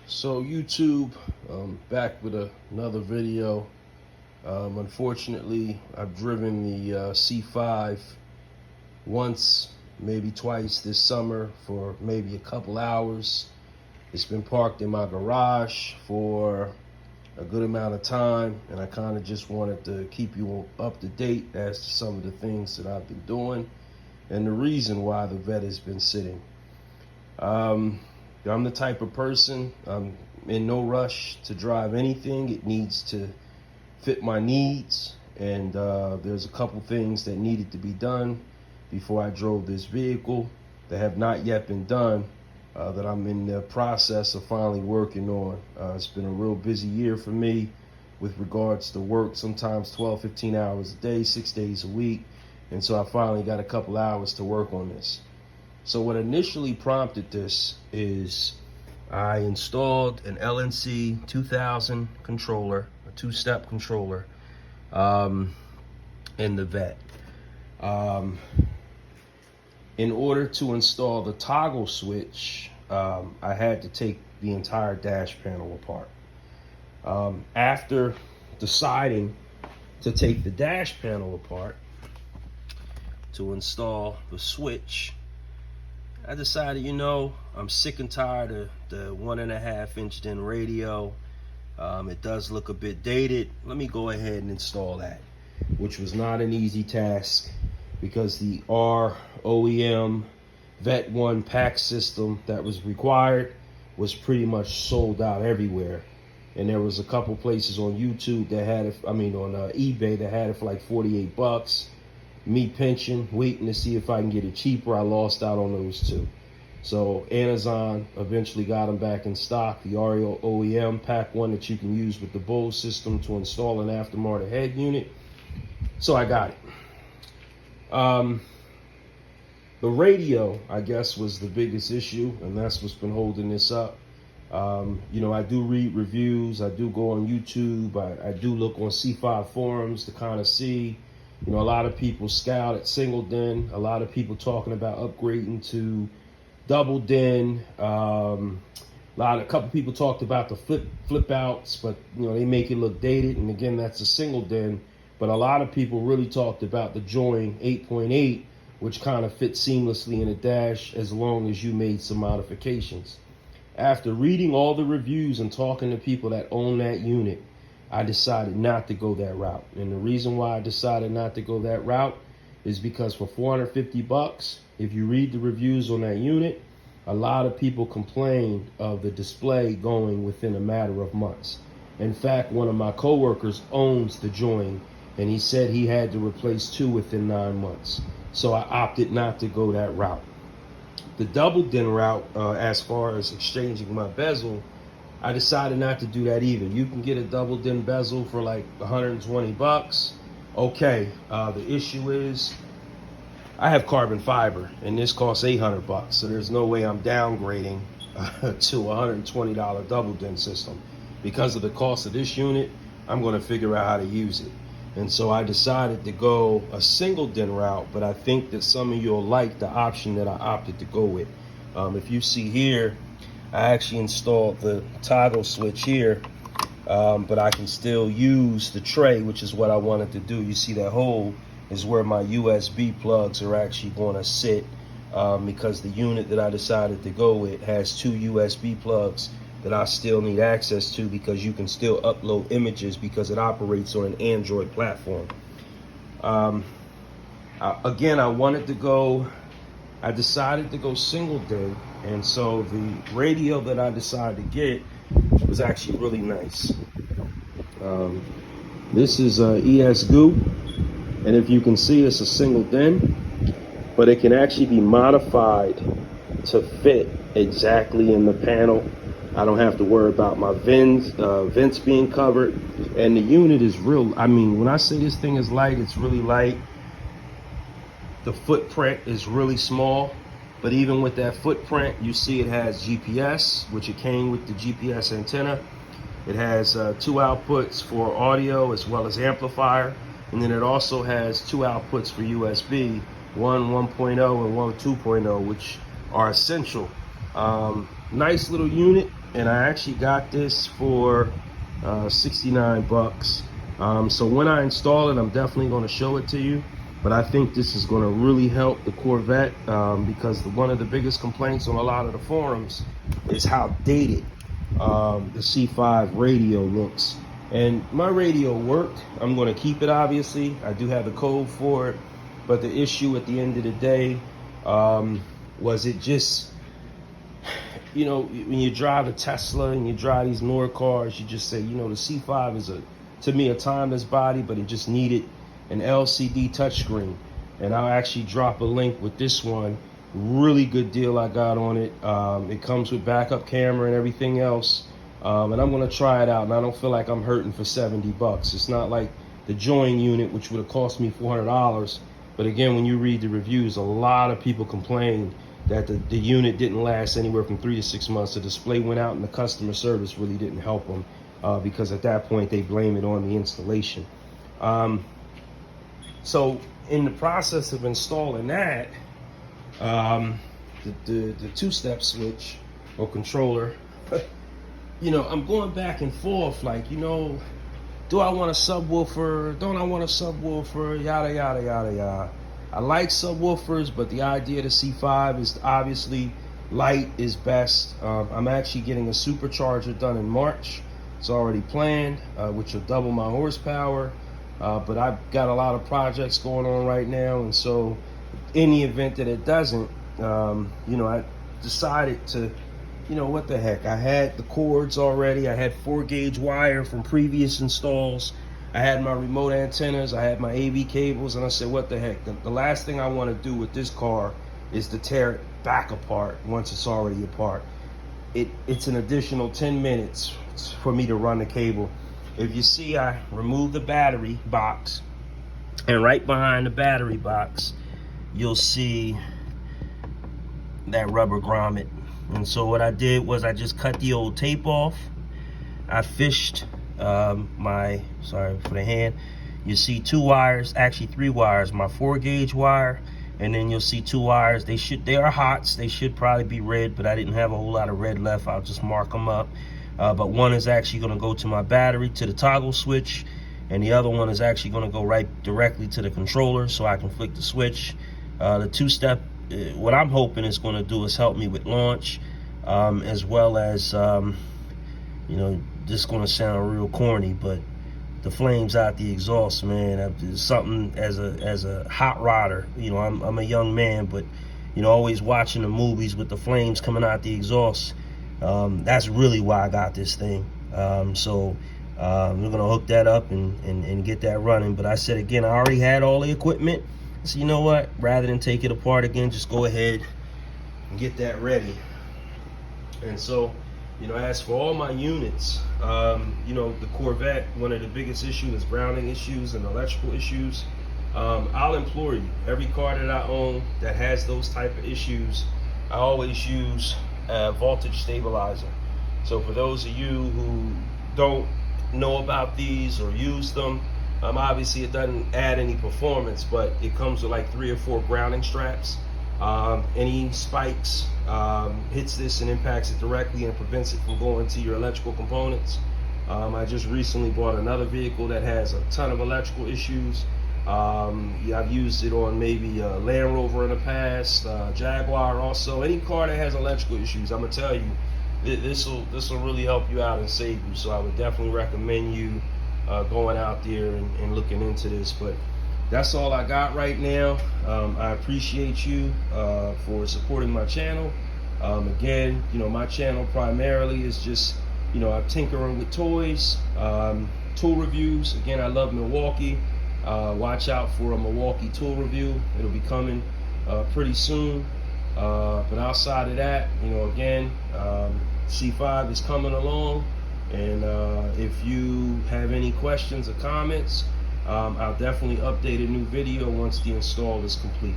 So YouTube, back with another video. Unfortunately, I've driven the C5 once, maybe twice this summer for maybe a couple hours. It's been parked in my garage for a good amount of time, and I kind of just wanted to keep you up to date as to some of the things that I've been doing and the reason why the vet has been sitting. I'm the type of person, I'm in no rush to drive anything. It needs to fit my needs, and there's a couple things that needed to be done before I drove this vehicle that have not yet been done, that I'm in the process of finally working on. It's been a real busy year for me with regards to work, sometimes 12, 15 hours a day, 6 days a week, and so I finally got a couple hours to work on this. So what initially prompted this is I installed an LNC 2000 controller, a two-step controller, in the vet. In order to install the toggle switch, I had to take the entire dash panel apart. After deciding to take the dash panel apart to install the switch, I decided, I'm sick and tired of the 1.5 inch radio. It does look a bit dated. Let me go ahead and install that, which was not an easy task because the OEM Vet 1 pack system that was required was pretty much sold out everywhere. And there was a couple places on YouTube that had it, on eBay that had it for like 48 bucks. Me pinching, waiting to see if I can get it cheaper. I lost out on those two. So Amazon eventually got them back in stock. The OEM pack one that you can use with the Bose system to install an aftermarket head unit. So I got it. The radio, I guess, was the biggest issue, and that's what's been holding this up. I do read reviews. I do go on YouTube. I do look on C5 forums to kind of see. A lot of people scout at single den. A lot of people talking about upgrading to double den. A couple people talked about the flip outs, but they make it look dated. And again, that's a single den. But a lot of people really talked about the Join 8.8, which kind of fits seamlessly in a dash as long as you made some modifications. After reading all the reviews and talking to people that own that unit, I decided not to go that route. And the reason why I decided not to go that route is because for 450 bucks, if you read the reviews on that unit, a lot of people complained of the display going within a matter of months. In fact, one of my coworkers owns the Join, and he said he had to replace two within 9 months. So I opted not to go that route. The double den route, as far as exchanging my bezel, I decided not to do that either. You can get a double den bezel for like 120 bucks. Okay, the issue is I have carbon fiber, and this costs 800 bucks. So there's no way I'm downgrading to a $120 double den system. Because of the cost of this unit, I'm going to figure out how to use it. And so I decided to go a single den route, but I think that some of you'll like the option that I opted to go with. If you see here, I actually installed the toggle switch here, but I can still use the tray, which is what I wanted to do. You see that hole is where my USB plugs are actually going to sit, because the unit that I decided to go with has two USB plugs that I still need access to, because you can still upload images because it operates on an Android platform. I decided to go single den, and so the radio that I decided to get was actually really nice. This is ESGoo, and if you can see, it's a single den, but it can actually be modified to fit exactly in the panel. I don't have to worry about my vents being covered, and the unit is real. When I say this thing is light, it's really light. The footprint is really small, but even with that footprint, you see it has GPS, which it came with the GPS antenna. It has two outputs for audio as well as amplifier, and then it also has two outputs for USB, one 1.0 and one 2.0, which are essential. Nice little unit. and I actually got this for 69 bucks. So when I install it, I'm definitely going to show it to you. But I think this is going to really help the Corvette because one of the biggest complaints on a lot of the forums is how dated the C5 radio looks. And my radio worked. I'm going to keep it, obviously. I do have the code for it. But the issue at the end of the day was it just, you know, when you drive a Tesla and you drive these newer cars, you just say, you know, the C5 is, to me, a timeless body, but it just needed an LCD touchscreen. And I'll actually drop a link with this one. Really good deal I got on it. It comes with backup camera and everything else. And I'm gonna try it out, and I don't feel like I'm hurting for 70 bucks. It's not like the join unit, which would have cost me $400. But again, when you read the reviews, a lot of people complained that the unit didn't last anywhere from 3 to 6 months. The display went out, and the customer service really didn't help them because at that point they blame it on the installation. So in the process of installing that, the two-step switch or controller, you know, I'm going back and forth, like, you know, do I want a subwoofer? Don't I want a subwoofer? Yada, yada, yada, yada. I like subwoofers, but the idea of the C5 is obviously light is best. I'm actually getting a supercharger done in March. It's already planned, which will double my horsepower. But I've got a lot of projects going on right now, and so in the event that it doesn't, you know, I decided to, you know, what the heck, I had the cords already. I had 4-gauge wire from previous installs. I had my remote antennas, I had my AV cables, and I said, what the heck, the last thing I want to do with this car is to tear it back apart once it's already apart. It's an additional 10 minutes for me to run the cable. If you see, I removed the battery box, and right behind the battery box, you'll see that rubber grommet. And so what I did was I just cut the old tape off. I fished sorry for the hand. You see 2 wires, actually 3 wires, my 4-gauge wire, and then you'll see 2 wires. They are hots. They should probably be red, but I didn't have a whole lot of red left. I'll just mark them up. But one is actually going to go to my battery, to the toggle switch, and the other one is actually going to go right directly to the controller so I can flick the switch. The two-step, what I'm hoping it's going to do is help me with launch, as well as, you know, this is going to sound real corny, but the flames out the exhaust, man, it's something as a hot rodder. You know, I'm a young man, but, you know, always watching the movies with the flames coming out the exhaust. That's really why I got this thing. So we're gonna hook that up and get that running. But I said again, I already had all the equipment, so you know what, rather than take it apart again, just go ahead and get that ready. And so, you know, as for all my units, you know, the Corvette, one of the biggest issues is grounding issues and electrical issues. I'll implore you, every car that I own that has those type of issues, I always use a voltage stabilizer. So for those of you who don't know about these or use them, obviously it doesn't add any performance, but it comes with like 3 or 4 grounding straps. Any spikes hits this and impacts it directly and prevents it from going to your electrical components. I just recently bought another vehicle that has a ton of electrical issues. Yeah, I've used it on maybe a Land Rover in the past, Jaguar also. Any car that has electrical issues, I'm gonna tell you, this will really help you out and save you. So I would definitely recommend you going out there and looking into this. But that's all I got right now. I appreciate you for supporting my channel. Again, you know, my channel primarily is just, you know, I'm tinkering with toys, tool reviews. Again, I love Milwaukee. Watch out for a Milwaukee tool review. It'll be coming pretty soon. But outside of that, you know, again, C5 is coming along. And if you have any questions or comments, I'll definitely update a new video once the install is complete.